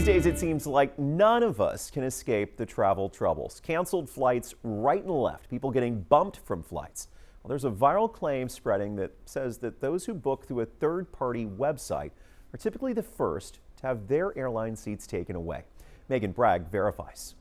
These days, it seems like none of us can escape the travel troubles. Canceled flights right and left, people getting bumped from flights. Well, there's a viral claim spreading that says that those who book through a third-party website are typically the first to have their airline seats taken away. Megan Bragg verifies.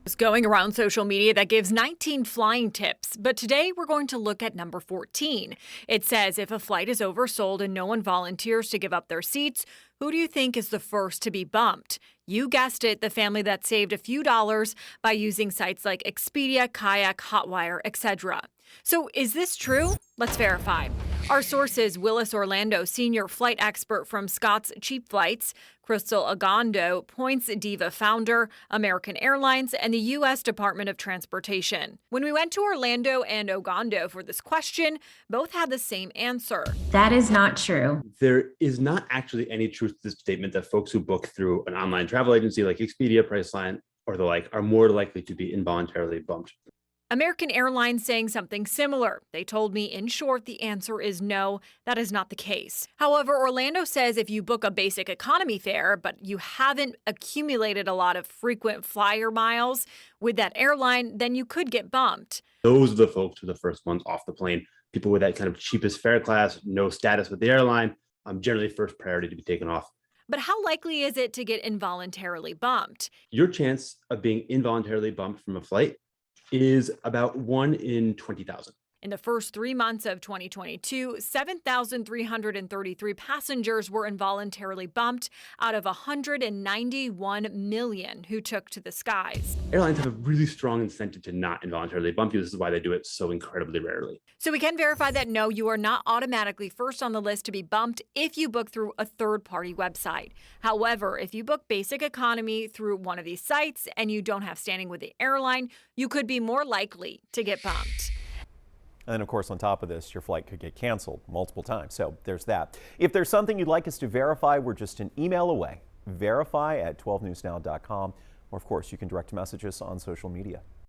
It's going around social media that gives 19 flying tips, but today we're going to look at number 14. It says if a flight is oversold and no one volunteers to give up their seats, who do you think is the first to be bumped? You guessed it, the family that saved a few dollars by using sites like Expedia, Kayak, Hotwire, etc. So is this true? Let's verify. Our source is Willis Orlando, senior flight expert from Scott's Cheap Flights, Crystal Agondo, Points Diva founder, American Airlines, and the U.S. Department of Transportation. When we went to Orlando and Ogondo for this question, both had the same answer. That is not true. There is not actually any truth to this statement that folks who book through an online travel agency like Expedia, Priceline, or the like are more likely to be involuntarily bumped. American Airlines saying something similar. They told me, in short, the answer is no, that is not the case. However, Orlando says if you book a basic economy fare, but you haven't accumulated a lot of frequent flyer miles with that airline, then you could get bumped. Those are the folks who are the first ones off the plane. People with that kind of cheapest fare class, no status with the airline, generally first priority to be taken off. But how likely is it to get involuntarily bumped? Your chance of being involuntarily bumped from a flight is about 1 in 20,000. In the first 3 months of 2022, 7,333 passengers were involuntarily bumped out of 191 million who took to the skies. Airlines have a really strong incentive to not involuntarily bump you. This is why they do it so incredibly rarely. So we can verify that no, you are not automatically first on the list to be bumped if you book through a third-party website. However, if you book basic economy through one of these sites and you don't have standing with the airline, you could be more likely to get bumped. And then, of course, on top of this, your flight could get canceled multiple times. So there's that. If there's something you'd like us to verify, we're just an email away. Verify at 12newsnow.com. Or, of course, you can direct message us on social media.